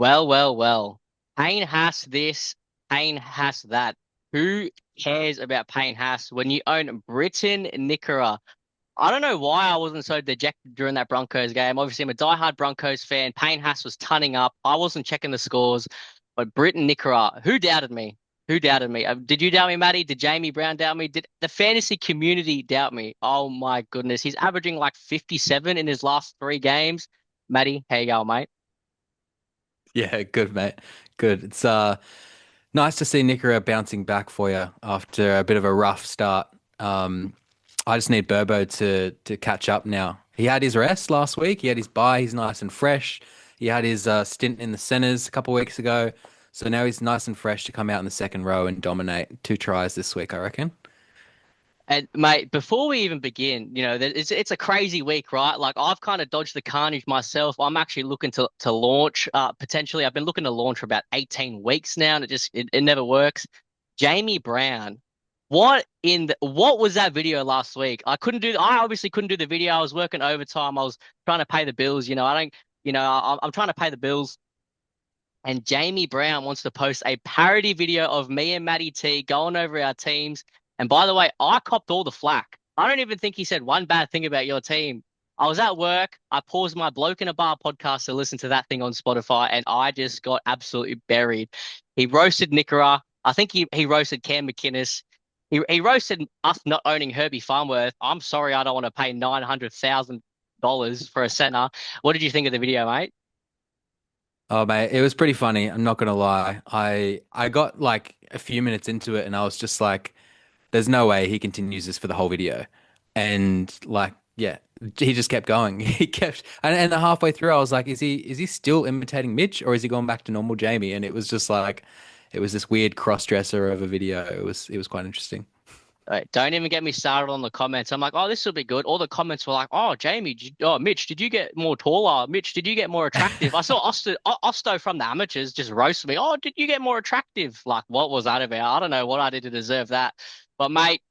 Well, well, well. Payne has this, Payne has that. Who cares about Payne Haas when you own Britain Nickera? I don't know why I wasn't so dejected during that Broncos game. Obviously, I'm a diehard Broncos fan. Payne Haas was tunning up. I wasn't checking the scores, but Britain Nickera, who doubted me? Who doubted me? Did you doubt me, Matty? Did Jamie Brown doubt me? Did the fantasy community doubt me? Oh my goodness, he's averaging like 57 in his last three games. Matty, how you going, mate? Yeah, good, mate. Good. It's nice to see Nicaragua bouncing back for you after a bit of a rough start. Um, I just need Burbo to catch up now. He had his rest last week. He had his bye. He's nice and fresh. He had his stint in the centers a couple of weeks ago. So now he's nice and fresh to come out in the second row and dominate. Two tries this week, I reckon. And mate, before we even begin, it's a crazy week, right? Like I've kind of dodged the carnage myself. I'm actually looking to launch potentially. I've been looking to launch for about 18 weeks now, and it never works. Jamie Brown, what was that video last week? I obviously couldn't do the video. I was working overtime. I was trying to pay the bills. I'm trying to pay the bills. And Jamie Brown wants to post a parody video of me and Matty T going over our teams. And by the way, I copped all the flack. I don't even think he said one bad thing about your team. I was at work. I paused my Bloke in a Bar podcast to listen to that thing on Spotify, and I just got absolutely buried. He roasted Nickera. I think he roasted Cam McInnes. He roasted us not owning Herbie Farnworth. I'm sorry, I don't want to pay $900,000 for a center. What did you think of the video, mate? Oh mate, it was pretty funny. I'm not gonna lie. I got like a few minutes into it and I was just like, there's no way he continues this for the whole video. And like, yeah, he just kept going. He kept, and halfway through, I was like, is he still imitating Mitch or is he going back to normal Jamie? And it was just like, it was this weird cross-dresser of a video. It was quite interesting. Right, don't even get me started on the comments. I'm like, oh, this will be good. All the comments were like, oh, Jamie, oh, Mitch, did you get more taller? Mitch, did you get more attractive? I saw Osto from the amateurs just roast me. Oh, did you get more attractive? Like, what was that about? I don't know what I did to deserve that. But mate,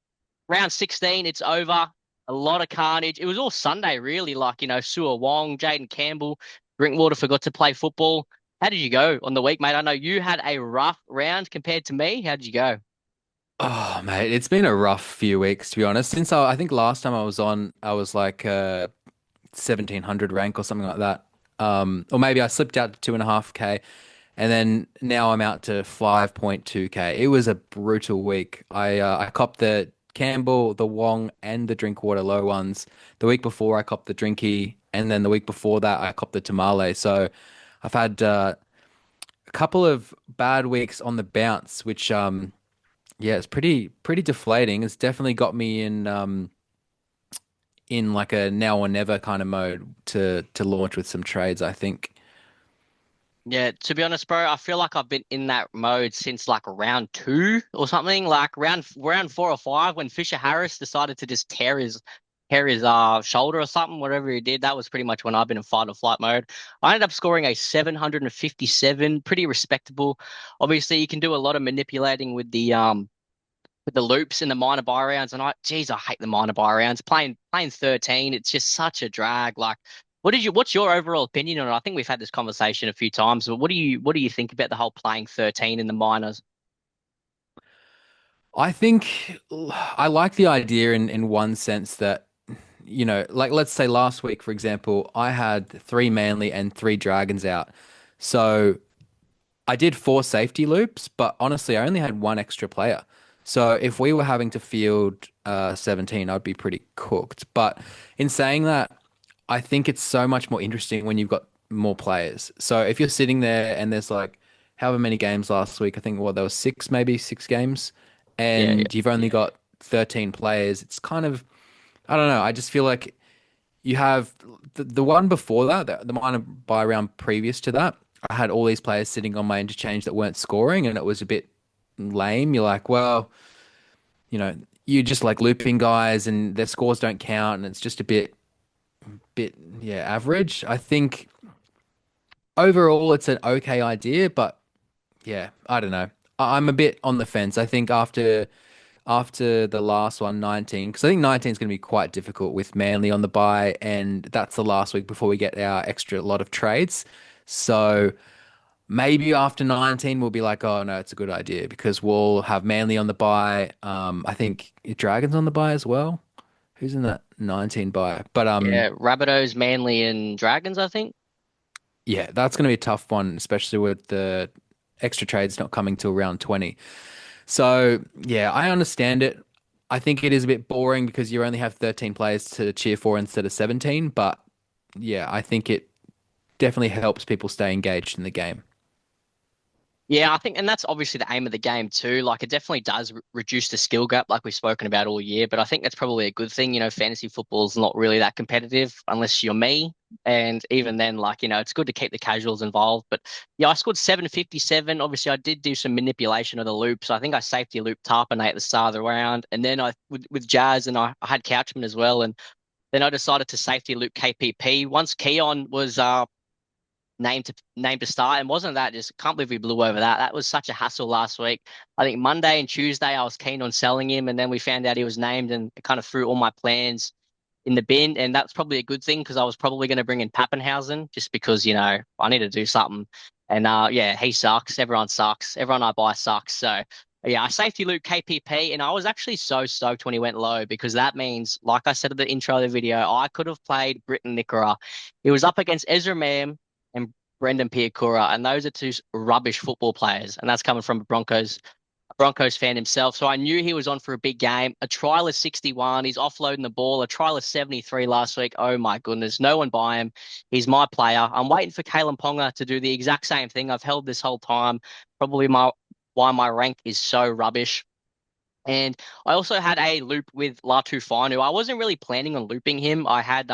round 16, it's over. A lot of carnage. It was all Sunday, really. Like, Sua Wong, Jaden Campbell, Drinkwater forgot to play football. How did you go on the week, mate? I know you had a rough round compared to me. How did you go? Oh mate, it's been a rough few weeks to be honest. Since I think last time I was on, I was like 1700 rank or something like that. Or maybe I slipped out to 2.5K. And then now I'm out to 5.2K. It was a brutal week. I copped the Campbell, the Wong, and the Drinkwater low ones. The week before I copped the Drinky, and then the week before that I copped the Tamale. So I've had a couple of bad weeks on the bounce, which yeah, it's pretty deflating. It's definitely got me in like a now or never kind of mode to launch with some trades, I think. Yeah, to be honest, bro, I feel like I've been in that mode since like round two or something, like round four or five when Fisher Harris decided to just tear his shoulder or something, whatever he did. That was pretty much when I've been in fight or flight mode. I ended up scoring a 757, pretty respectable. Obviously, you can do a lot of manipulating with the loops in the minor buy rounds, and geez, I hate the minor buy rounds. Playing 13, it's just such a drag. Like, what's your overall opinion on it? I think we've had this conversation a few times, but what do you think about the whole playing 13 in the minors? I think I like the idea in one sense that, like let's say last week, for example, I had three Manly and three Dragons out. So I did four safety loops, but honestly, I only had one extra player. So if we were having to field 17, I'd be pretty cooked. But in saying that, I think it's so much more interesting when you've got more players. So if you're sitting there and there's like however many games last week, I think what there was six, maybe six games, Yeah, yeah. and you've only got 13 players, it's kind of, I don't know, I just feel like you have the one before that, the minor buy round previous to that, I had all these players sitting on my interchange that weren't scoring, and it was a bit lame. You're like, well, you just like looping guys, and their scores don't count, and it's just a bit, yeah, average. I think overall it's an okay idea, but yeah, I don't know. I'm a bit on the fence. I think after the last one, 19, because I think 19 is going to be quite difficult with Manly on the bye, and that's the last week before we get our extra lot of trades. So Maybe after 19, we'll be like, oh no, it's a good idea because we'll have Manly on the bye. I think Dragons on the bye as well. Who's in that 19 bye? But Yeah, Rabbitohs, Manly, and Dragons, I think. yeah, that's going to be a tough one, especially with the extra trades not coming till round 20. So yeah, I understand it. I think it is a bit boring because you only have 13 players to cheer for instead of 17. But yeah, I think it definitely helps people stay engaged in the game. Yeah, I think, and that's obviously the aim of the game too. Like, it definitely does reduce the skill gap, like we've spoken about all year. But I think that's probably a good thing. Fantasy football is not really that competitive unless you're me. And even then, like, it's good to keep the casuals involved. But yeah, I scored 757. Obviously, I did do some manipulation of the loop. So I think I safety looped Tarpanay at the start of the round. And then with Jazz, and I had Couchman as well. And then I decided to safety loop KPP. Once Keon was named to start, and wasn't that just can't believe we blew over that. That was such a hassle last week. I think Monday and Tuesday I was keen on selling him, and then we found out he was named, and it kind of threw all my plans in the bin. And that's probably a good thing because I was probably going to bring in Pappenhausen just because I need to do something. And yeah, he sucks. Everyone sucks. Everyone I buy sucks. So yeah, I safety loop KPP, and I was actually so stoked when he went low because that means, like I said at the intro of the video, I could have played Britton Nickera. He was up against Ezra Mam and Brendan Piakura, and those are two rubbish football players, and that's coming from a Broncos fan himself. So I knew he was on for a big game. A trial 61. He's offloading the ball. A trial 73 last week. Oh my goodness. No one buy him. He's my player. I'm waiting for Kalen Ponga to do the exact same thing I've held this whole time. Probably why my rank is so rubbish. And I also had a loop with Latu Finu. I wasn't really planning on looping him. I had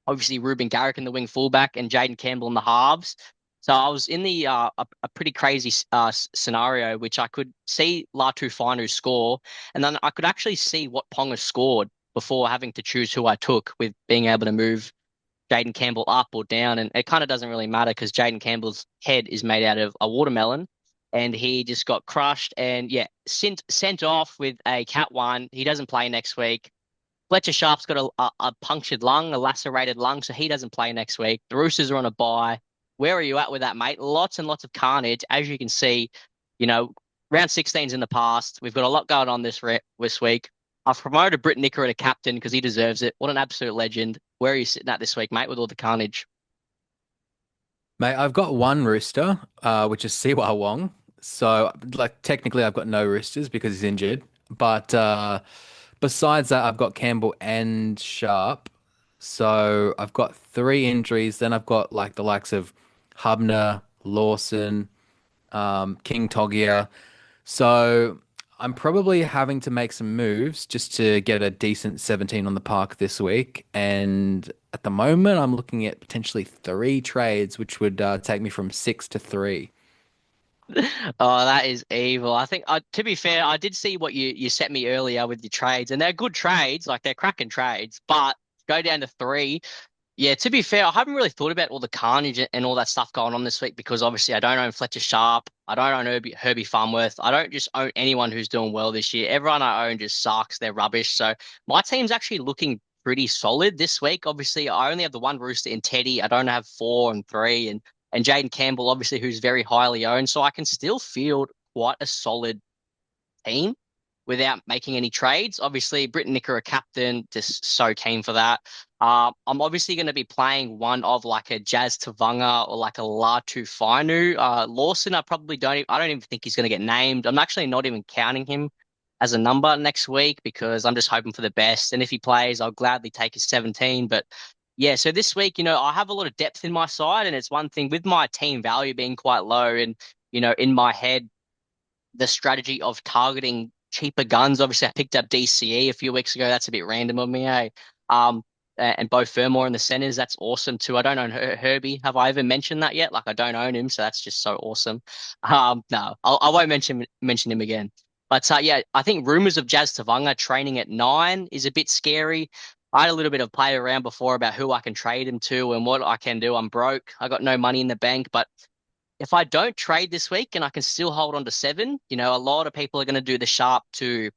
obviously Ruben Garrick in the wing fullback and Jaden Campbell in the halves. So I was in the a pretty crazy scenario, which I could see Latu Finu score, and then I could actually see what Ponga scored before having to choose who I took, with being able to move Jaden Campbell up or down. And it kind of doesn't really matter because Jaden Campbell's head is made out of a watermelon, and he just got crushed and yeah, sent off with a cat one. He doesn't play next week. Fletcher Sharp's got a punctured lung, a lacerated lung, so he doesn't play next week. The Roosters are on a bye. Where are you at with that, mate? Lots and lots of carnage. As you can see, you know, round 16's in the past. We've got a lot going on this week. I've promoted Britt Nicker to captain because he deserves it. What an absolute legend. Where are you sitting at this week, mate, with all the carnage? Mate, I've got one rooster, which is Siwa Wong. So, like, technically, I've got no roosters because he's injured. But besides that, I've got Campbell and Sharp. So, I've got three injuries. Then I've got like the likes of Hubner, Lawson, King Togia. So, I'm probably having to make some moves just to get a decent 17 on the park this week. And at the moment, I'm looking at potentially three trades, which would take me from six to three. Oh, that is evil. I think, to be fair, I did see what you sent me earlier with your trades, and they're good trades, like they're cracking trades. But go down to three. Yeah, to be fair, I haven't really thought about all the carnage and all that stuff going on this week because obviously I don't own Fletcher Sharp. I don't own Herbie Farmworth. I don't just own anyone who's doing well this year. Everyone I own just sucks. They're rubbish. So my team's actually looking pretty solid this week. Obviously, I only have the one rooster in Teddy. I don't have four and three, and Jaden Campbell, obviously, who's very highly owned. So I can still field quite a solid team without making any trades. Obviously, Britton Nicker, a captain, just so keen for that. I'm obviously going to be playing one of like a Jazz Tavanga or like a Latu Fainu. Lawson, I don't even think he's going to get named. I'm actually not even counting him as a number next week because I'm just hoping for the best. And if he plays, I'll gladly take his 17. But yeah, so this week, I have a lot of depth in my side, and it's one thing with my team value being quite low, and in my head the strategy of targeting cheaper guns. Obviously, I picked up DCE a few weeks ago. That's a bit random of me, eh? And Bo Fermor in the centers. That's awesome too. I don't own Herbie. Have I ever mentioned that yet? Like, I don't own him, so that's just so awesome. No, I won't mention him again. But yeah, I think rumors of Jazz Tavanga training at 9 is a bit scary. I had a little bit of play around before about who I can trade him to and what I can do. I'm broke. I got no money in the bank, but if I don't trade this week and I can still hold on to 7, a lot of people are going to do the sharp to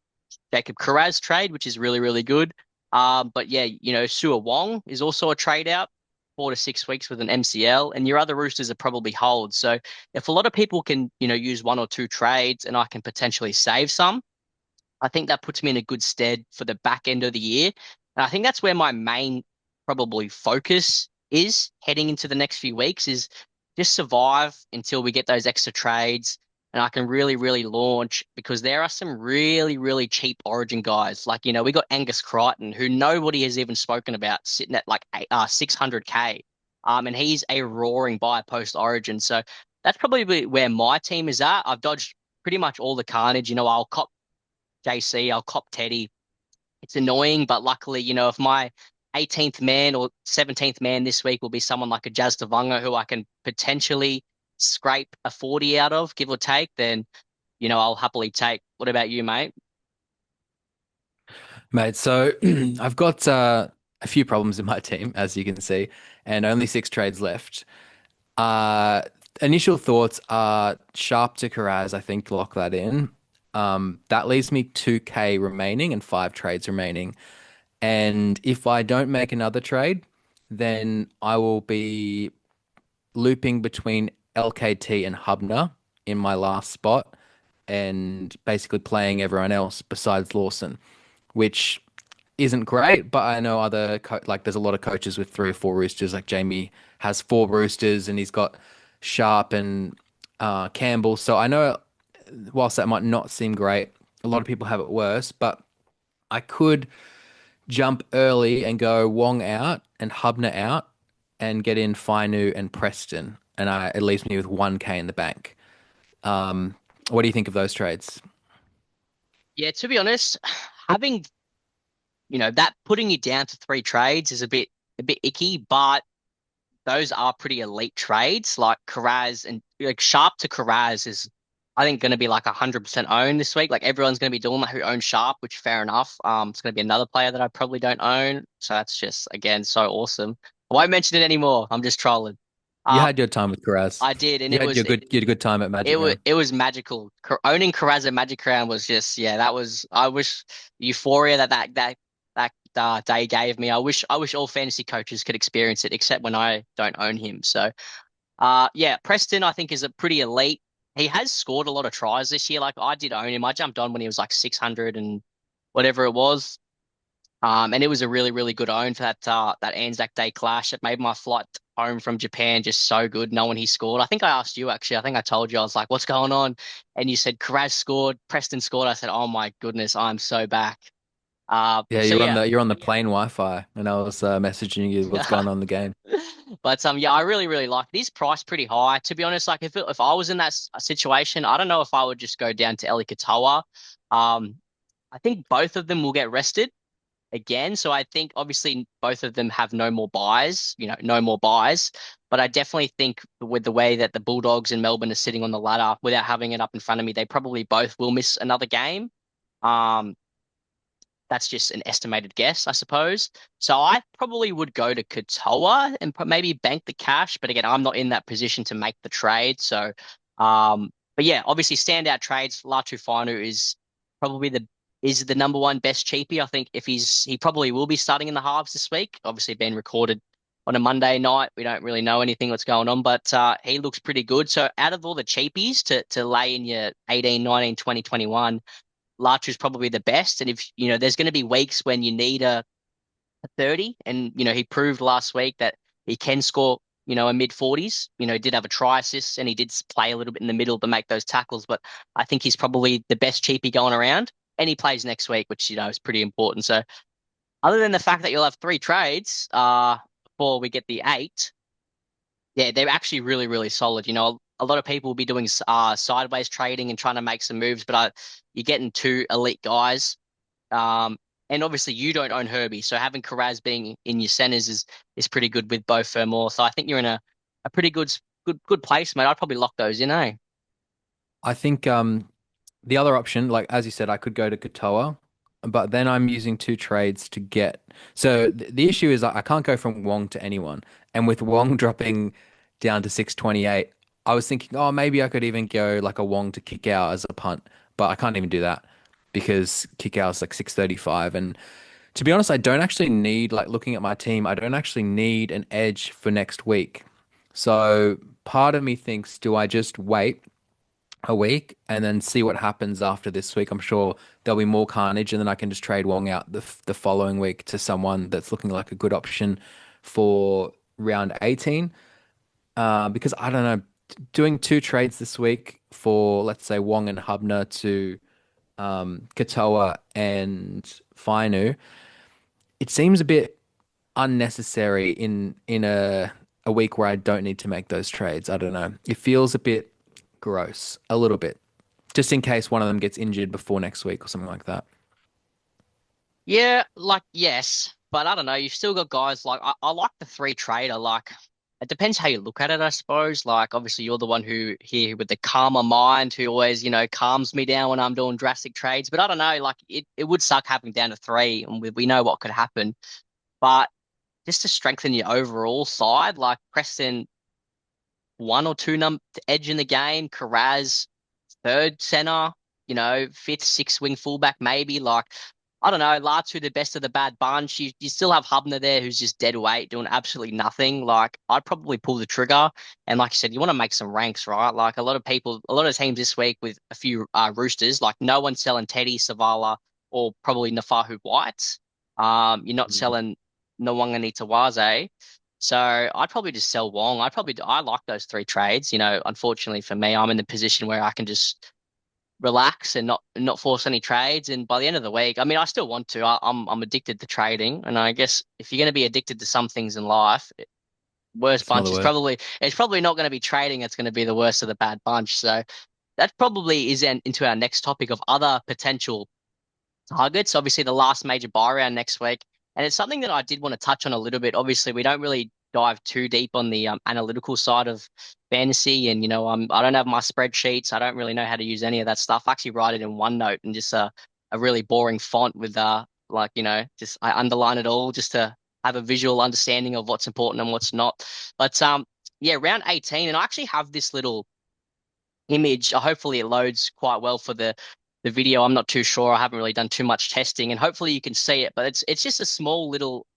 Jacob Carraz trade, which is really, really good. But yeah, Sua Wong is also a trade out. 4 to 6 weeks with an MCL, and your other roosters are probably holds. So if a lot of people can, use one or two trades and I can potentially save some, I think that puts me in a good stead for the back end of the year. And I think that's where my main probably focus is heading into the next few weeks is just survive until we get those extra trades and I can really, really launch because there are some really, really cheap Origin guys. Like, we got Angus Crichton, who nobody has even spoken about, sitting at like 600K. And he's a roaring buy post Origin. So that's probably where my team is at. I've dodged pretty much all the carnage. I'll cop JC, I'll cop Teddy. It's annoying, but luckily, if my 18th man or 17th man this week will be someone like a Jazz Tavanga who I can potentially scrape a 40 out of, give or take, then, I'll happily take. What about you, mate? Mate, so I've got a few problems in my team, as you can see, and only 6 trades left. Uh, Initial thoughts are Sharp to Karaz, I think, lock that in. That leaves me 2K remaining and 5 trades remaining. And if I don't make another trade, then I will be looping between LKT and Hubner in my last spot and basically playing everyone else besides Lawson, which isn't great, but I know like there's a lot of coaches with 3 or 4 roosters. Like Jamie has 4 roosters and he's got Sharp and Campbell. So I know whilst that might not seem great, a lot of people have it worse, but I could jump early and go Wong out and Hubner out and get in Fainu and Preston. And it leaves me with 1K in the bank. What do you think of those trades? Yeah, to be honest, having, that putting you down to 3 trades is a bit icky, but those are pretty elite trades. Like Karaz and like Sharp to Karaz is, I think, going to be like 100% owned this week. Like everyone's going to be doing that who owns Sharp, which fair enough. It's going to be another player that I probably don't own. So that's just, again, so awesome. I won't mention it anymore. I'm just trolling. You Uh, had your time with Karaz. I did, and it was You had a good time at it Magic was Round. it was magical. Owning Karaz at Magic Round was just, yeah, that was, I wish euphoria that day gave me. I wish all fantasy coaches could experience it, except when I don't own him. So yeah, Preston I think is a pretty elite. He has scored a lot of tries this year. Like I did own him. I jumped on when he was like 600 and whatever it was. And it was a really, really good own for that Anzac Day clash. It made my flight home from Japan just so good, knowing he scored. I think I asked you actually. I think I told you I was like, "What's going on?" And you said Karaz scored, Preston scored. I said, "Oh my goodness, I'm so back." Yeah, So yeah, you're on the plane Wi-Fi, and I was messaging you what's going on in the game. but yeah, I really, really like it. He's priced pretty high. To be honest, like if I was in that situation, I don't know if I would just go down to Eli Katoa. Um, I think both of them will get rested again. So I think obviously both of them have no more buys, no more buys. But I definitely think with the way that the Bulldogs in Melbourne are sitting on the ladder without having it up in front of me, they probably both will miss another game. Um, that's just an estimated guess, I suppose. So I probably would go to Katoa and maybe bank the cash. But again, I'm not in that position to make the trade. So, but yeah, obviously standout trades. Latu Finu probably the number one best cheapie. I think if he probably will be starting in the halves this week. Obviously being recorded on a Monday night. We don't really know anything what's going on, but he looks pretty good. So out of all the cheapies to lay in your 18, 19, 20, 21. Larcher's probably the best. And if, there's going to be weeks when you need a 30, and, he proved last week that he can score, a mid 40s. He did have a try assist and he did play a little bit in the middle to make those tackles. But I think he's probably the best cheapie going around. And he plays next week, which, is pretty important. So other than the fact that you'll have 3 trades before we get the 8, yeah, they're actually really, really solid. A lot of people will be doing sideways trading and trying to make some moves, but you're getting 2 elite guys. And obviously you don't own Herbie, so having Karaz being in your centers is pretty good with both Fermor. So I think you're in a pretty good place, mate. I'd probably lock those in, eh? I think the other option, like as you said, I could go to Katoa, but then I'm using 2 trades to get. So the issue is I can't go from Wong to anyone, and with Wong dropping down to 628, I was thinking, oh, maybe I could even go like a Wong to kick out as a punt, but I can't even do that because kick out is like 635, and To be honest, I don't actually need, like looking at my team, I don't actually need an edge for next week. So part of me thinks, do I just wait a week and then see what happens after this week? I'm sure there'll be more carnage, and then I can just trade Wong out the following week to someone that's looking like a good option for round 18. Because I don't know, doing two trades this week for, let's say, Wong and Hubner to Katoa and Fainu, it seems a bit unnecessary in a week where I don't need to make those trades. I don't know. It feels a bit gross, a little bit, just in case one of them gets injured before next week or something like that. Yeah, like yes, but I don't know. You've still got guys like I like the three trader. Like it depends how you look at it, I suppose. Like obviously you're the one who here with the calmer mind who always, calms me down when I'm doing drastic trades. But I don't know, like it would suck having down to three, and we know what could happen. But just to strengthen your overall side, like Preston one or two edge in the game, Carraz third center, fifth, sixth wing fullback, maybe. Like, I don't know, Latu, the best of the bad bunch. You still have Hubner there who's just dead weight, doing absolutely nothing. Like, I'd probably pull the trigger. And like I said, you want to make some ranks, right? Like, a lot of teams this week with a few Roosters, like, no one's selling Teddy, Savala, or probably Nafahu White. You're not Mhm. selling Nwanga Tawaze. So I'd probably just sell Wong. I like those three trades. Unfortunately for me, I'm in the position where I can just relax and not force any trades. And by the end of the week, I mean, I still want to. I'm addicted to trading, and I guess if you're going to be addicted to some things in life, worst It's not bunch the is word. probably not going to be trading. It's going to be the worst of the bad bunch. So that probably is into our next topic of other potential targets. Obviously, the last major buy round next week, and it's something that I did want to touch on a little bit. Obviously, we don't really dive too deep on the analytical side of fantasy, and I don't have my spreadsheets. I don't really know how to use any of that stuff. I actually write it in OneNote and just a really boring font with like just I underline it all just to have a visual understanding of what's important and what's not. But yeah, round 18, and I actually have this little image. Hopefully it loads quite well for the video. I'm not too sure. I haven't really done too much testing, and hopefully you can see it. But it's just a small little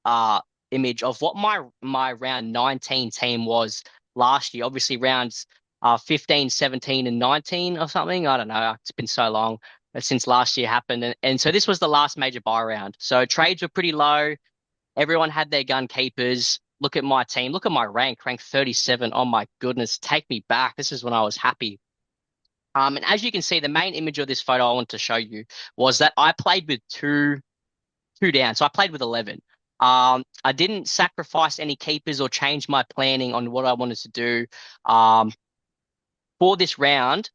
image of what my round 19 team was last year. Obviously rounds 15, 17, and 19 or something. I don't know. It's been so long since last year happened, and so this was the last major buy round. So trades were pretty low. Everyone had their gun keepers. Look at my team. Look at my rank 37. Oh my goodness, take me back. This is when I was happy. And as you can see, the main image of this photo I want to show you was that I played with two down. So I played with 11. I didn't sacrifice any keepers or change my planning on what I wanted to do um, for this round.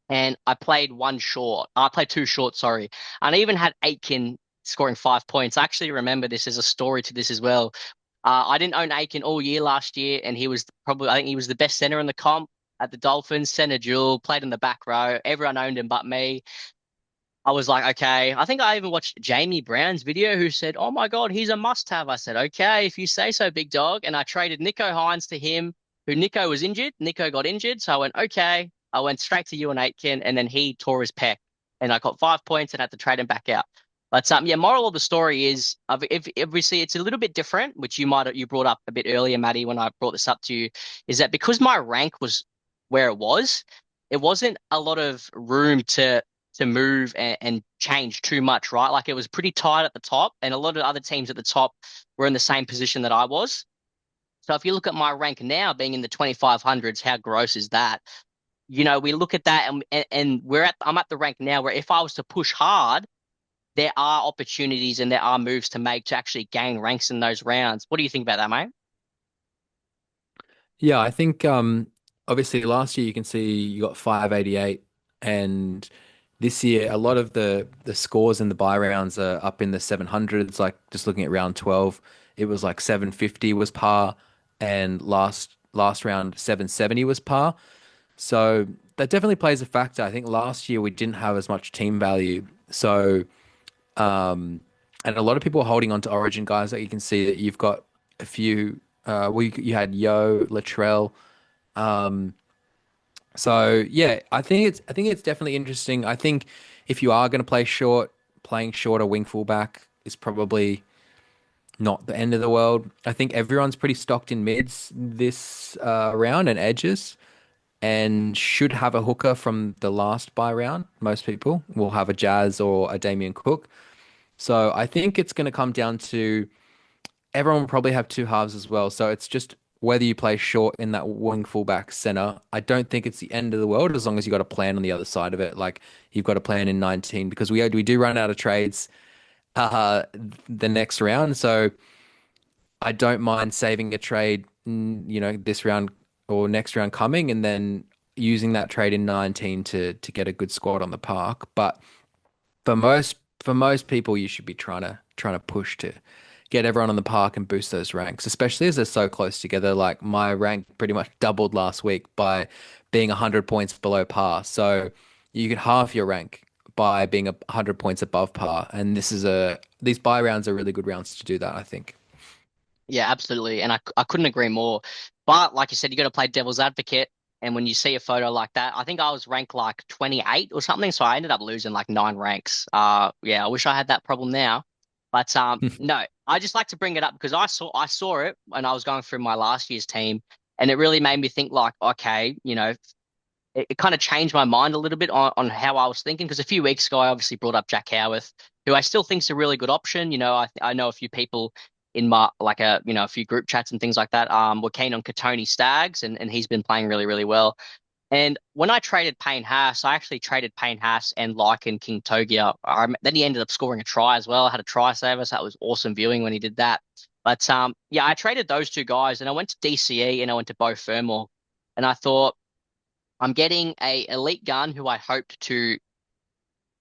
And I played one short. I played two short, sorry. And I even had Aitken scoring 5 points. I actually remember this as a story to this as well. I didn't own Aiken all year last year, and I think he was the best center in the comp at the Dolphins, center duel, played in the back row. Everyone owned him but me. I was like, okay. I think I even watched Jamie Brown's video who said, oh my God, he's a must have. I said, okay, if you say so, big dog. And I traded Nico Hines to him, who Nico was injured. Nico got injured. So I went, okay. I went straight to you and Aitken, and then he tore his pec. And I got 5 points and had to trade him back out. But yeah, moral of the story is, if obviously it's a little bit different, which you brought up a bit earlier, Maddie, when I brought this up to you, is that because my rank was where it wasn't a lot of room to move and change too much, right? Like it was pretty tight at the top, and a lot of other teams at the top were in the same position that I was. So if you look at my rank now being in the 2500s, how gross is that? We look at that and I'm at the rank now where if I was to push hard, there are opportunities and there are moves to make to actually gain ranks in those rounds. What do you think about that, mate? Yeah, I think obviously last year you can see you got 588, and this year a lot of the scores in the buy rounds are up in the 700s. Like just looking at round 12, it was like 750 was par, and last round 770 was par. So that definitely plays a factor. I think last year we didn't have as much team value. So and a lot of people are holding on to Origin guys. Like you can see that you've got a few. You had Yo, Latrell. So yeah, I think it's definitely interesting. I think if you are going to play short, playing short or wing fullback, is probably not the end of the world. I think everyone's pretty stocked in mids this round and edges, and should have a hooker from the last buy round. Most people will have a Jazz or a Damien Cook. So I think it's going to come down to everyone will probably have two halves as well. So it's just whether you play short in that wing fullback center. I don't think it's the end of the world as long as you got a plan on the other side of it. Like you've got a plan in 19 because we do run out of trades uh the next round. So I don't mind saving a trade, this round or next round coming, and then using that trade in 19 to get a good squad on the park. But for most people, you should be trying to push to get everyone on the park and boost those ranks, especially as they're so close together. Like my rank pretty much doubled last week by being 100 points below par. So you could halve your rank by being 100 points above par. And these buy rounds are really good rounds to do that, I think. Yeah, absolutely. And I couldn't agree more. But like you said, you got to play devil's advocate. And when you see a photo like that, I think I was ranked like 28 or something. So I ended up losing like 9 ranks. Yeah, I wish I had that problem now. But no, I just like to bring it up because I saw it when I was going through my last year's team, and it really made me think like, okay, it kind of changed my mind a little bit on how I was thinking because a few weeks ago I obviously brought up Jack Howarth, who I still think is a really good option. I know a few people in my like a few group chats and things like that were keen on Katoni Staggs, and he's been playing really really well. And when I traded Payne Haas, I actually traded Payne Haas and Lycan King Togia. Then he ended up scoring a try as well. I had a try saver, so that was awesome viewing when he did that. But yeah, I traded those two guys, and I went to DCE and I went to Bo Fermor, and I thought I'm getting a elite gun who I hoped to,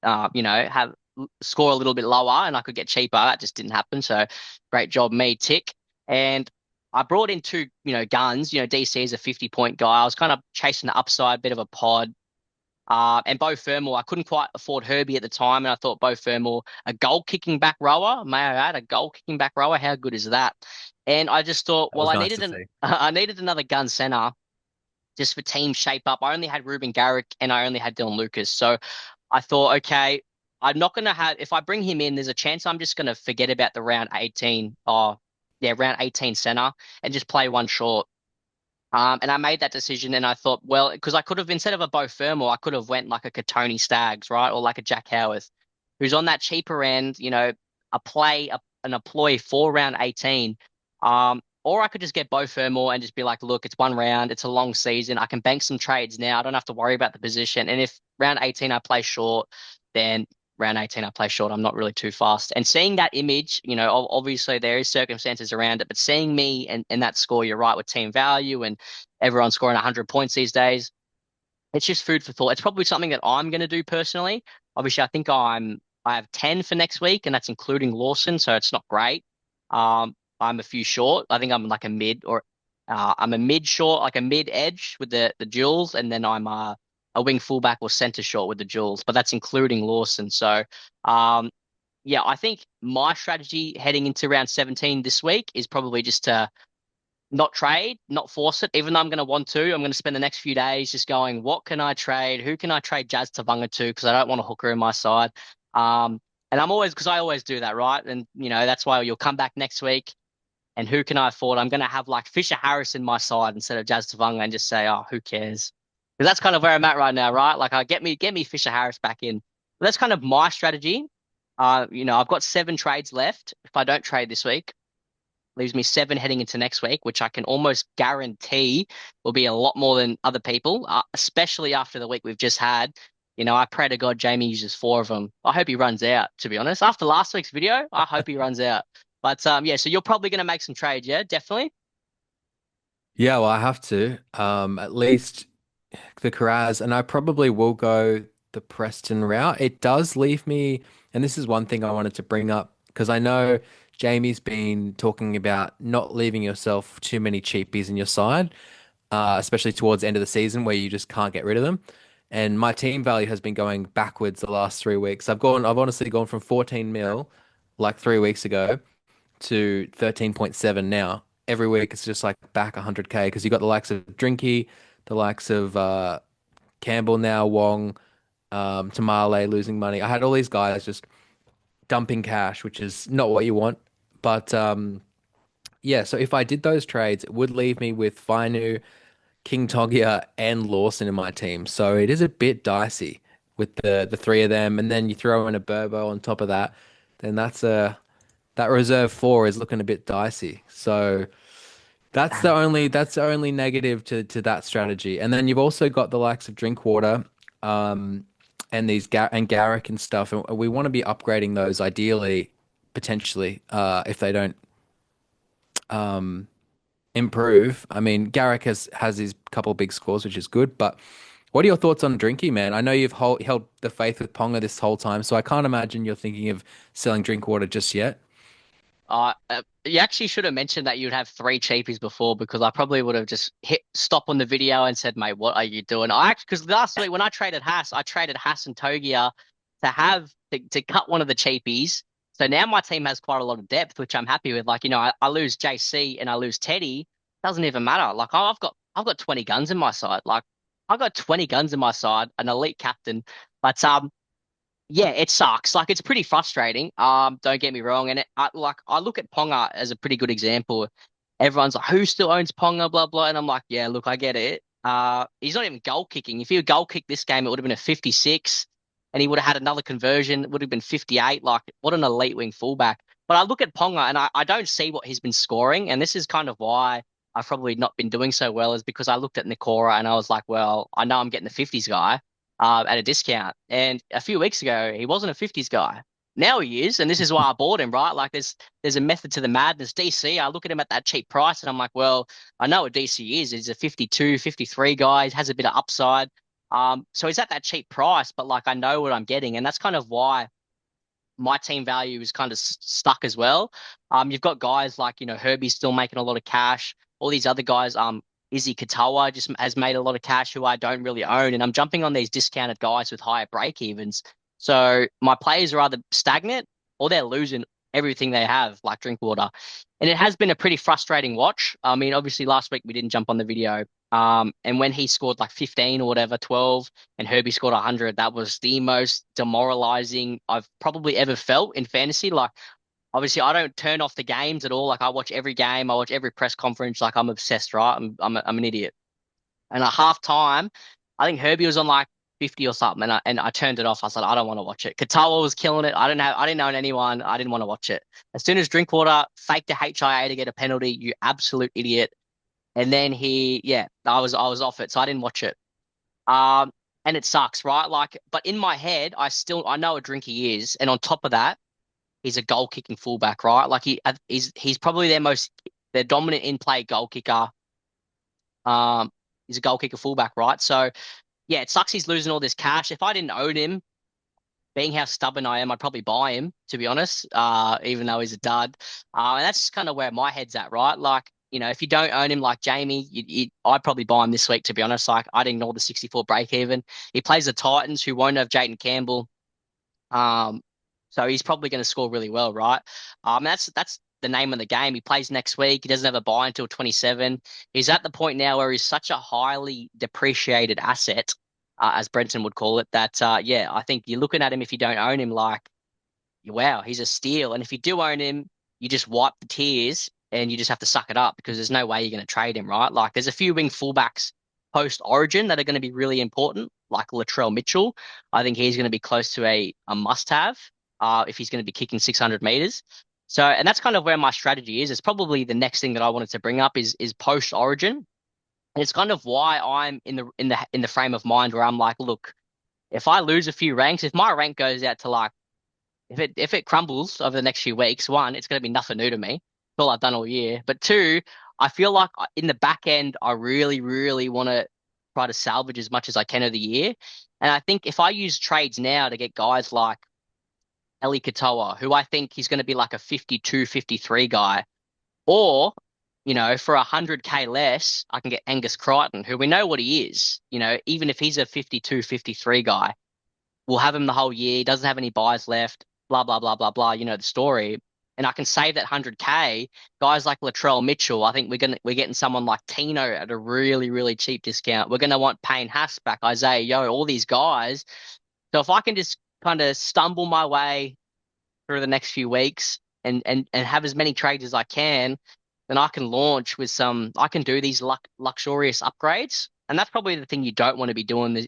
have score a little bit lower, and I could get cheaper. That just didn't happen. So great job, me, tick. And I brought in two, guns. DC is a 50-point guy. I was kind of chasing the upside, bit of a pod. And Bo Fermor, I couldn't quite afford Herbie at the time, and I thought Bo Fermor, a goal kicking back rower, may I add, a goal kicking back rower. How good is that? And I just thought, That well, was I nice needed to an see. I needed another gun center just for team shape up. I only had Ruben Garrick and I only had Dylan Lucas. So I thought, okay, I'm not going to have, if I bring him in, there's a chance I'm just going to forget about the round 18, yeah, round 18 center and just play one short. And I made that decision and I thought, well, because I could have, instead of a Bo Fermor, I could have went like a Katoni Staggs, right? Or like a Jack Howarth, who's on that cheaper end, an employee for round 18. Or I could just get Bo Fermor and just be like, look, it's one round, it's a long season. I can bank some trades now. I don't have to worry about the position. And if round 18 I play short, then round 18 I play short. I'm not really too fast. And seeing that image, obviously there is circumstances around it, but seeing me and that score, you're right, with team value and everyone scoring 100 points these days, it's just food for thought. It's probably something that I'm going to do personally. Obviously, I think I have 10 for next week, and that's including Lawson, so it's not great. I'm a few short. I think I'm like a mid, or I'm a mid short, like a mid edge with the duels, and then I'm a wing fullback or center short with the duels, but that's including Lawson. So, um, yeah, I think my strategy heading into round 17 this week is probably just to not trade, not force it, even though I'm going to want to. I'm going to spend the next few days just going, what can I trade? Who can I trade Jazz Tavanga to? Because I don't want a hooker in my side. Um, and because I always do that, right? And, that's why you'll come back next week. And who can I afford? I'm going to have like Fisher Harris in my side instead of Jazz Tavanga and just say, oh, who cares? Because that's kind of where I'm at right now, right? Like, get me Fisher Harris back in. But that's kind of my strategy. I've got 7 trades left. If I don't trade this week, leaves me 7 heading into next week, which I can almost guarantee will be a lot more than other people, especially after the week we've just had. I pray to God Jamie uses 4 of them. I hope he runs out, to be honest. After last week's video, I hope he runs out. But yeah, so you're probably going to make some trades, yeah, definitely. Yeah, well, I have to. At least the Carraz, and I probably will go the Preston route. It does leave me, and this is one thing I wanted to bring up because I know Jamie's been talking about not leaving yourself too many cheapies in your side, especially towards the end of the season where you just can't get rid of them. And my team value has been going backwards the last 3 weeks. I've honestly gone from 14 mil like 3 weeks ago to 13.7 now. Every week it's just like back 100K because you got the likes of Drinky, the likes of Campbell now, Wong, Tamale losing money. I had all these guys just dumping cash, which is not what you want. But yeah, so if I did those trades, it would leave me with Vainu, King Togia, and Lawson in my team. So it is a bit dicey with the three of them, and then you throw in a Burbo on top of that, then that reserve four is looking a bit dicey. So that's the only negative to that strategy. And then you've also got the likes of Drinkwater, um, and these and Garrick and stuff, and we want to be upgrading those ideally, potentially, if they don't improve. I mean, Garrick has his couple of big scores, which is good. But what are your thoughts on Drinky, man? I know you've held the faith with Ponga this whole time, so I can't imagine you're thinking of selling Drinkwater just yet. You actually should have mentioned that you'd have three cheapies before because I probably would have just hit stop on the video and said, mate, what are you doing? I actually, because last week when I traded Haas and Togia to cut one of the cheapies. So now my team has quite a lot of depth, which I'm happy with. Like, I lose JC and I lose Teddy. Doesn't even matter. Like, I've got 20 guns in my side. Like, I've got 20 guns in my side, an elite captain. But yeah, it sucks. Like it's pretty frustrating. Don't get me wrong. And I look at Ponga as a pretty good example. Everyone's like, who still owns Ponga, blah blah. And I'm like, yeah, look, I get it. He's not even goal kicking. If he had goal kicked this game, it would have been a 56, and he would have had another conversion. It would have been 58. Like, what an elite wing fullback. But I look at Ponga and I don't see what he's been scoring, and this is kind of why I've probably not been doing so well, is because I looked at Nikora and I was like, well, I know I'm getting the 50s guy at a discount. And a few weeks ago, he wasn't a 50s guy. Now he is, and this is why I bought him, right? Like there's a method to the madness. DC, I look at him at that cheap price and I'm like, well, I know what DC is. He's a 52, 53 guy. He has a bit of upside. So he's at that cheap price, but like I know what I'm getting. And that's kind of why my team value is kind of stuck as well. You've got guys like, Herbie's still making a lot of cash. All these other guys, Izzy Katoa just has made a lot of cash who I don't really own. And I'm jumping on these discounted guys with higher break evens. So my players are either stagnant or they're losing everything they have, like Drinkwater. And it has been a pretty frustrating watch. I mean, obviously last week we didn't jump on the video. And when he scored like 15 or whatever, 12, and Herbie scored 100, that was the most demoralizing I've probably ever felt in fantasy. Like, obviously, I don't turn off the games at all. Like, I watch every game, I watch every press conference. Like, I'm obsessed, right? I'm an idiot. And at half time, I think Herbie was on like 50 or something, and I turned it off. I said, I don't want to watch it. Katawa was killing it. I didn't own anyone. I didn't want to watch it. As soon as Drinkwater faked a HIA to get a penalty, you absolute idiot. And then yeah, I was off it, so I didn't watch it. Um, and it sucks, right? Like, but in my head, I know a Drinky is, and on top of that, he's a goal kicking fullback, right? Like he's probably their dominant in play goal kicker. Um, he's a goal kicker fullback, right? So yeah, it sucks he's losing all this cash. If I didn't own him, being how stubborn I am, I'd probably buy him, to be honest, even though he's a dud. And that's kind of where my head's at, right? Like, if you don't own him like Jamie, I'd probably buy him this week, to be honest. Like, I'd ignore the 64 break even. He plays the Titans, who won't have Jayden Campbell. Um, so he's probably going to score really well, right? That's the name of the game. He plays next week. He doesn't have a buy until 27. He's at the point now where he's such a highly depreciated asset, as Brenton would call it, that yeah, I think you're looking at him if you don't own him like, wow, he's a steal. And if you do own him, you just wipe the tears and you just have to suck it up because there's no way you're going to trade him, right? Like there's a few wing fullbacks post Origin that are going to be really important, like Latrell Mitchell. I think he's going to be close to a must-have if he's going to be kicking 600 meters. So, and that's kind of where my strategy is. It's probably the next thing that I wanted to bring up is post Origin. And it's kind of why I'm in the frame of mind where I'm like, look, if I lose a few ranks, if my rank goes out to like if it crumbles over the next few weeks, one, it's going to be nothing new to me. It's all I've done all year. But two, I feel like in the back end, I really, really want to try to salvage as much as I can of the year. And I think if I use trades now to get guys like Eli Katoa, who I think he's going to be like a 52, 53 guy, or, for 100K less, I can get Angus Crichton, who we know what he is. Even if he's a 52, 53 guy, we'll have him the whole year. He doesn't have any buys left, blah, blah, blah, blah, blah. You know the story. And I can save that 100K. Guys like Latrell Mitchell, I think we're getting someone like Tino at a really, really cheap discount. We're gonna want Payne Haas back, Isaiah Yo, all these guys. So if I can just kind of stumble my way through the next few weeks and have as many trades as I can, then I can launch with some. I can do these luxurious upgrades, and that's probably the thing you don't want to be doing the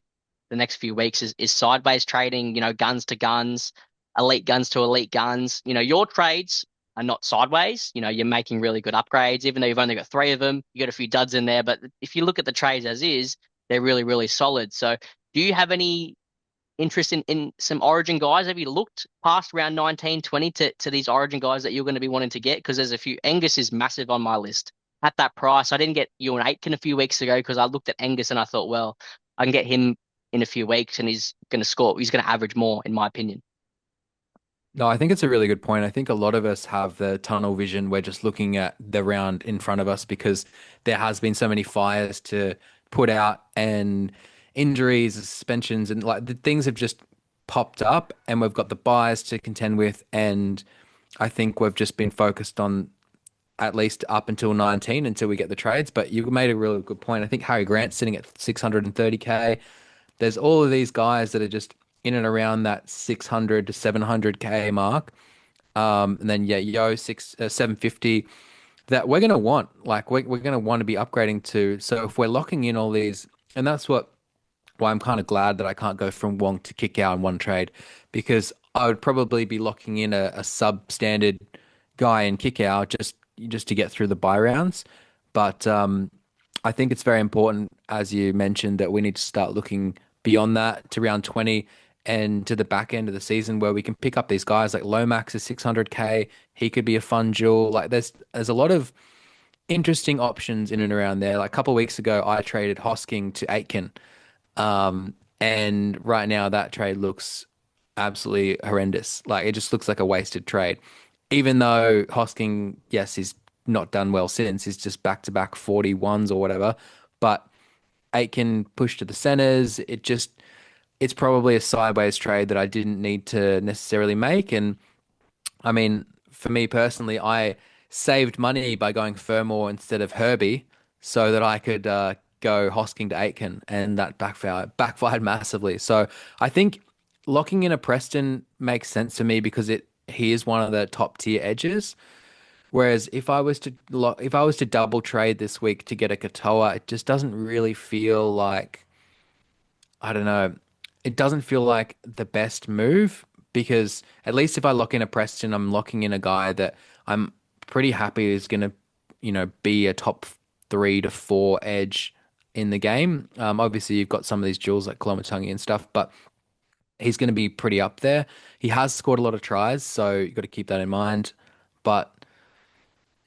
next few weeks is sideways trading. Guns to guns, elite guns to elite guns. Your trades are not sideways. You're making really good upgrades, even though you've only got three of them. You got a few duds in there, but if you look at the trades as is, they're really, really solid. So, do you have any interest in some Origin guys? Have you looked past round 19, 20 to these Origin guys that you're going to be wanting to get? Because there's a few. Angus is massive on my list at that price. I didn't get you an Aitken a few weeks ago because I looked at Angus and I thought, well, I can get him in a few weeks and he's going to score. He's going to average more, in my opinion. No, I think it's a really good point. I think a lot of us have the tunnel vision. We're just looking at the round in front of us because there has been so many fires to put out and injuries, suspensions, and like the things have just popped up and we've got the buys to contend with. And I think we've just been focused on at least up until 19 until we get the trades. But you made a really good point. I think Harry Grant's sitting at 630K. There's all of these guys that are just in and around that 600 to 700K mark. And then yeah, Yo 750 that we're gonna want. Like we're gonna want to be upgrading to. So if we're locking in all these, and that's why I'm kind of glad that I can't go from Wong to kick out in one trade, because I would probably be locking in a substandard guy in kick out just to get through the buy rounds. But I think it's very important, as you mentioned, that we need to start looking beyond that to round 20 and to the back end of the season where we can pick up these guys like Lomax is 600K. He could be a fun jewel. Like there's a lot of interesting options in and around there. Like a couple of weeks ago, I traded Hosking to Aitken. And right now that trade looks absolutely horrendous. Like it just looks like a wasted trade. Even though Hosking, yes, he's not done well since. He's just back to back 41s or whatever. But Aitken push to the centers. It's probably a sideways trade that I didn't need to necessarily make. And I mean, for me personally, I saved money by going Furmore instead of Herbie so that I could go Hosking to Aitken, and that backfired massively. So I think locking in a Preston makes sense to me because he is one of the top tier edges. Whereas if I was to double trade this week to get a Katoa, it just doesn't really feel like, I don't know. It doesn't feel like the best move because at least if I lock in a Preston, I'm locking in a guy that I'm pretty happy is going to, be a top 3 to 4 edge in the game. Obviously, you've got some of these jewels like Kolomatangi and stuff, but he's going to be pretty up there. He has scored a lot of tries, so you've got to keep that in mind. But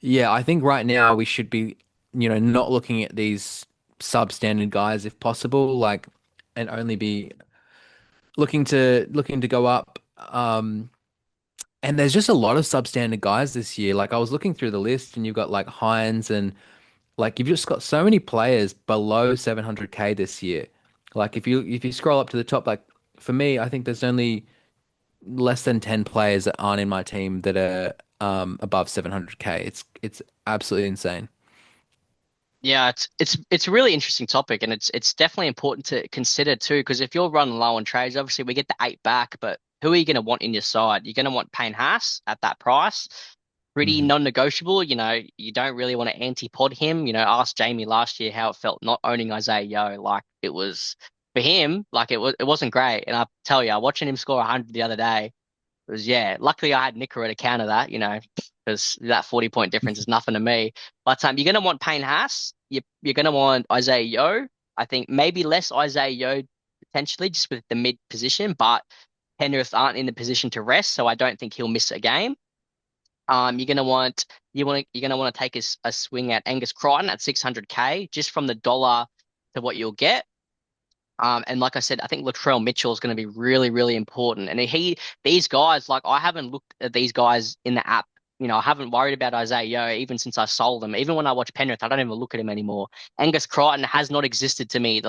yeah, I think right now we should be, not looking at these substandard guys if possible, like, and only be looking to go up. And there's just a lot of substandard guys this year. Like I was looking through the list, and you've got like Hines, and like you've just got so many players below 700K this year. Like if you scroll up to the top, like for me, I think there's only less than 10 players that aren't in my team that are above 700K. It's absolutely insane. Yeah, it's a really interesting topic, and it's definitely important to consider too. Because if you're running low on trades, obviously we get the eight back, but who are you going to want in your side? You're going to want Payne Haas at that price, pretty Hmm. non-negotiable. You don't really want to anti-pod him. Ask Jamie last year how it felt not owning Isaiah Yo. Like it was for him, like it wasn't great. And I tell you, watching him score 100 the other day was, yeah. Luckily, I had Nicker to counter that. Because that 40-point difference is nothing to me. But you're going to want Payne Haas. You're going to want Isaiah Yo. I think maybe less Isaiah Yo potentially just with the mid position, but Penrith aren't in the position to rest, so I don't think he'll miss a game. You're gonna want to take a swing at Angus Crichton at 600K just from the dollar to what you'll get. And like I said, I think Latrell Mitchell is going to be really, really important. And these guys, like I haven't looked at these guys in the app. I haven't worried about Isaiah Yo even since I sold them. Even when I watch Penrith, I don't even look at him anymore. Angus Crichton has not existed to me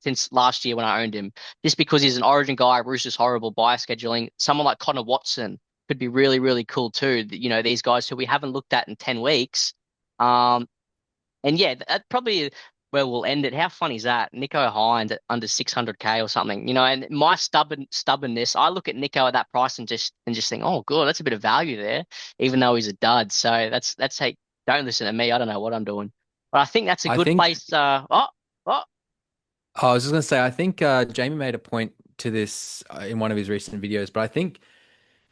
since last year when I owned him, just because he's an Origin guy. Roosters horrible buy scheduling. Someone like Connor Watson could be really, really cool too. These guys who we haven't looked at in 10 weeks. Um, and yeah, that probably where we'll end it. How funny is that? Nico Hines at under 600k or something, and my stubbornness, I look at Nico at that price and just think, oh, good, that's a bit of value there, even though he's a dud. So that's hey, don't listen to me. I don't know what I'm doing, but I think that's a I good think place. Oh, I was just gonna say I think Jamie made a point to this in one of his recent videos, but I think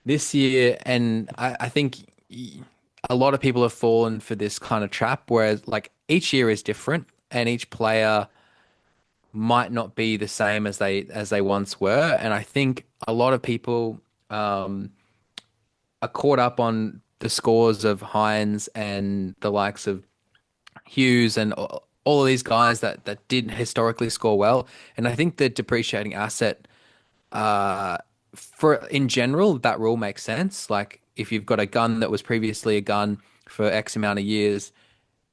this year, and I think a lot of people have fallen for this kind of trap, whereas like each year is different, and each player might not be the same as they once were, and I think a lot of people um, are caught up on the scores of Hines and the likes of Hughes and all of these guys that did historically score well, and I think the depreciating asset uh, for in general, that rule makes sense. Like if you've got a gun that was previously a gun for X amount of years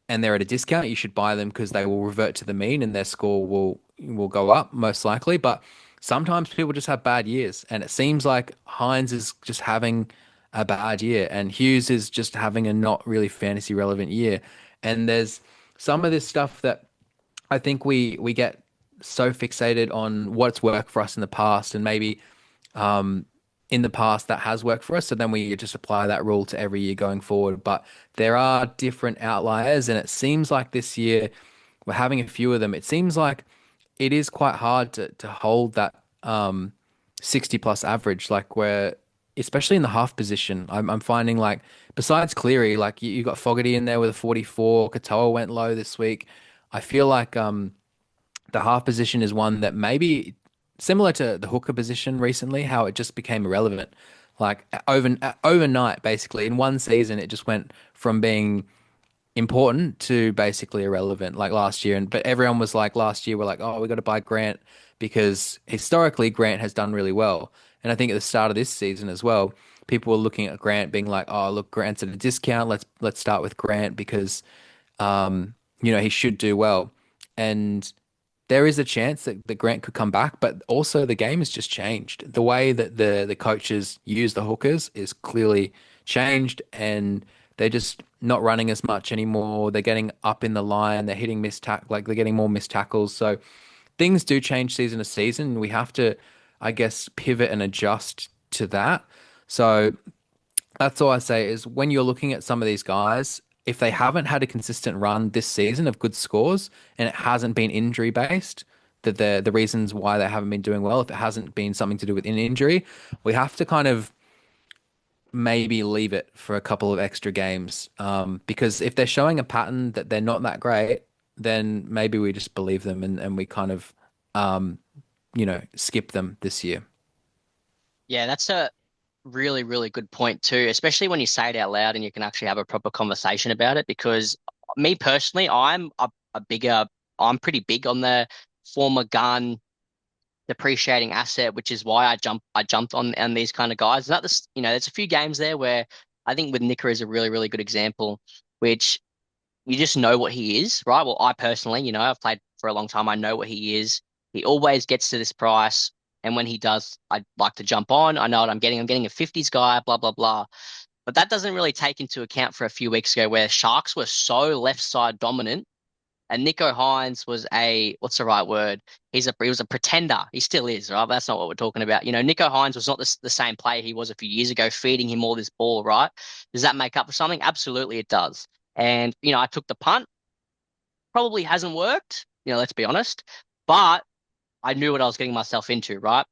and they're at a discount, you should buy them because they will revert to the mean and their score will go up most likely. But sometimes people just have bad years, and it seems like Hines is just having a bad year, and Hughes is just having a not really fantasy relevant year. And there's some of this stuff that I think we get so fixated on what's worked for us in the past, and maybe in the past that has worked for us. So then we just apply that rule to every year going forward. But there are different outliers, and it seems like this year we're having a few of them. It seems like it is quite hard to hold that 60 plus average, like where especially in the half position, I'm finding like besides Cleary, like you got Fogarty in there with a 44, Katoa went low this week. I feel like the half position is one that maybe similar to the hooker position recently, how it just became irrelevant. Like overnight, basically, in one season, it just went from being important to basically irrelevant, like last year. And but everyone was like last year, we're like, oh, we got to buy Grant because historically Grant has done really well. And I think at the start of this season as well, people were looking at Grant being like, oh, look, Grant's at a discount. Let's start with Grant because he should do well. And there is a chance that Grant could come back, but also the game has just changed. The way that the coaches use the hookers is clearly changed, and they're just not running as much anymore. They're getting up in the line, they're hitting like they're getting more missed tackles. So things do change season to season. We have to, I guess, pivot and adjust to that. So that's all I say is when you're looking at some of these guys, if they haven't had a consistent run this season of good scores and it hasn't been injury based, that the reasons why they haven't been doing well, if it hasn't been something to do with an injury, we have to kind of maybe leave it for a couple of extra games. Because if they're showing a pattern that they're not that great, then maybe we just believe them and we kind of skip them this year. yeah, that's a really, really good point too, especially when you say it out loud and you can actually have a proper conversation about it. Because me personally, a bigger, I'm pretty big on the former gun depreciating asset, which is why I jumped on these kind of guys. Not this, there's a few games there where I think with Nicker is a really, really good example, which you just know what he is, right? Well, I personally, I've played for a long time. I know what he is. He always gets to this price. And when he does, I like to jump on. I know what I'm getting. I'm getting a 50s guy, blah, blah, blah. But that doesn't really take into account for a few weeks ago where Sharks were so left side dominant. And Nico Hines was what's the right word? He was a pretender. He still is, right? But that's not what we're talking about. Nico Hines was not the same player he was a few years ago, feeding him all this ball, right? Does that make up for something? Absolutely, it does. And, I took the punt. Probably hasn't worked, let's be honest. But I knew what I was getting myself into, right?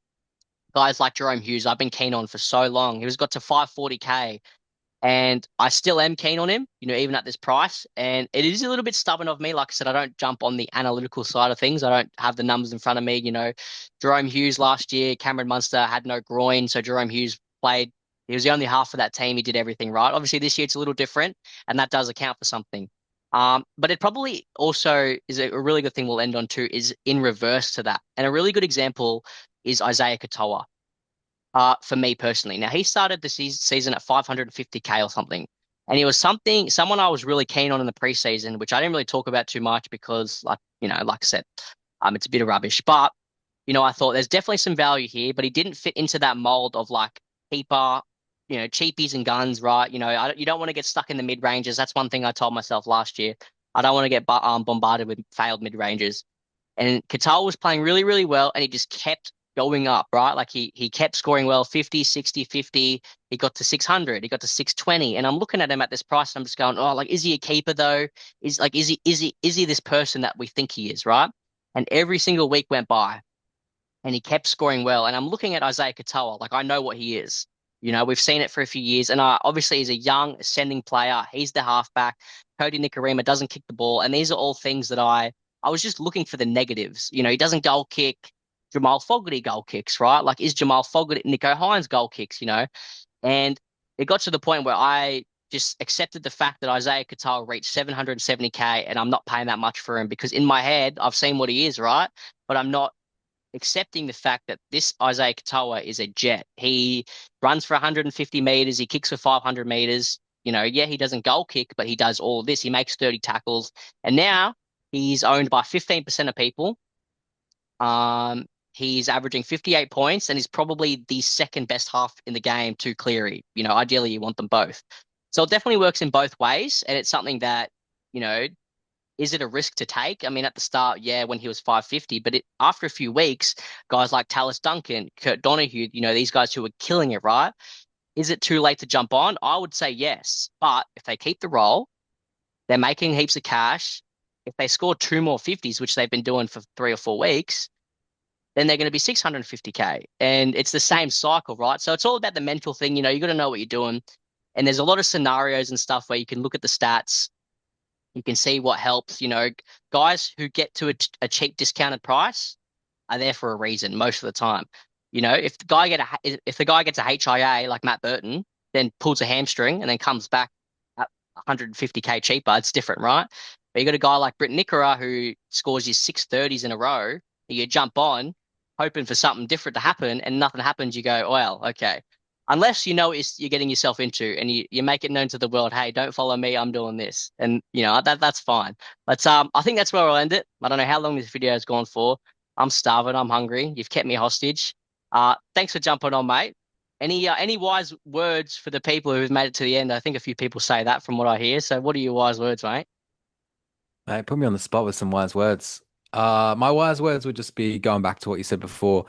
Guys like Jerome Hughes, I've been keen on for so long. He was got to 540k, and I still am keen on him, even at this price. And it is a little bit stubborn of me. Like I said, I don't jump on the analytical side of things. I don't have the numbers in front of me. Jerome Hughes last year, Cameron Munster had no groin, so Jerome Hughes played. He was the only half of that team. He did everything right. Obviously, this year it's a little different, and that does account for something. But it probably also is a really good thing we'll end on too, is in reverse to that. And a really good example is Isaiah Katoa, for me personally. Now, he started the season at 550k or something. And he was someone I was really keen on in the preseason, which I didn't really talk about too much because, like I said, it's a bit of rubbish. But, I thought there's definitely some value here, but he didn't fit into that mold of like keeper, cheapies and guns, right? You don't want to get stuck in the mid ranges. That's one thing I told myself last year. I don't want to get bombarded with failed mid ranges. And Qatar was playing really, really well, and he just kept going up, right? Like he kept scoring well, 50, 60, 50. He got to 600, he got to 620. And I'm looking at him at this price, and I'm just going, oh, like, is he a keeper though? Is he this person that we think he is, right? And every single week went by, and he kept scoring well. And I'm looking at Isaiah Katoa, like I know what he is. We've seen it for a few years, and obviously he's a young ascending player. He's the halfback. Cody Nikorima doesn't kick the ball, and these are all things that I was just looking for the negatives. He doesn't goal kick. Jamal Fogarty goal kicks, right? Like, is Jamal Fogarty Nico Hines goal kicks? And it got to the point where I just accepted the fact that Isaiah Katoa reached 770K, and I'm not paying that much for him because in my head I've seen what he is, right? But I'm not accepting the fact that this Isaiah Katoa is a jet. He runs for 150 meters, he kicks for 500 meters. Yeah, he doesn't goal kick, but he does all this. He makes 30 tackles, and now he's owned by 15% of people. He's averaging 58 points, and he's probably the second best half in the game to Cleary. Ideally, you want them both. So it definitely works in both ways, and it's something that, you know, is it a risk to take? I mean, at the start, yeah, when he was 550, but after a few weeks, guys like Tallis Duncan, Kurt Donahue, these guys who are killing it, right? Is it too late to jump on? I would say yes. But if they keep the role, they're making heaps of cash. If they score two more 50s, which they've been doing for 3 or 4 weeks, then they're going to be 650K. And it's the same cycle, right? So it's all about the mental thing. You got to know what you're doing. And there's a lot of scenarios and stuff where you can look at the stats. You can see what helps. Guys who get to a cheap discounted price are there for a reason most of the time. If the guy gets a HIA like Matt Burton, then pulls a hamstring and then comes back at 150K cheaper, it's different, right? But you got a guy like Britt Nikora who scores his 630s in a row. You jump on hoping for something different to happen, and nothing happens. You go, well, okay. Unless you know what you're getting yourself into, and you make it known to the world, hey, don't follow me, I'm doing this, and that's fine. But I think that's where I'll end it. I don't know how long this video has gone for. I'm starving. I'm hungry. You've kept me hostage. Thanks for jumping on, mate. Any wise words for the people who've made it to the end? I think a few people say that from what I hear. So what are your wise words, mate? Mate, put me on the spot with some wise words. My wise words would just be going back to what you said before.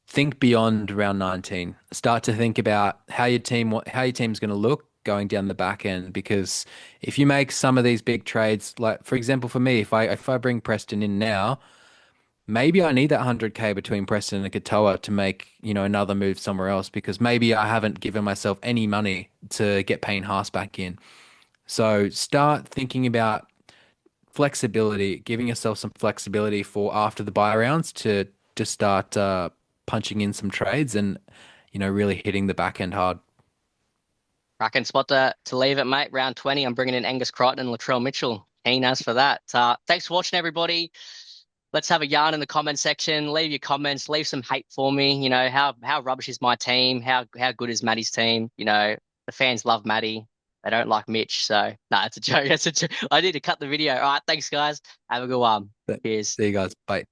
Think beyond round 19. Start to think about how your team's going to look going down the back end. Because if you make some of these big trades, like for example, for me, if I bring Preston in now, maybe I need that 100K between Preston and Katoa to make, another move somewhere else because maybe I haven't given myself any money to get Payne Haas back in. So start thinking about flexibility, giving yourself some flexibility for after the buy rounds to just start punching in some trades and really hitting the back end hard. Cracking spot to leave it, mate. Round 20, I'm bringing in Angus Crichton and Latrell Mitchell. Keen as for that. Thanks for watching, everybody. Let's have a yarn in the comment section. Leave your comments. Leave some hate for me. How rubbish is my team? How good is Matty's team? The fans love Matty. They don't like Mitch. So, no, it's a joke. It's a joke. I need to cut the video. All right. Thanks, guys. Have a good one. Cheers. See you guys. Bye.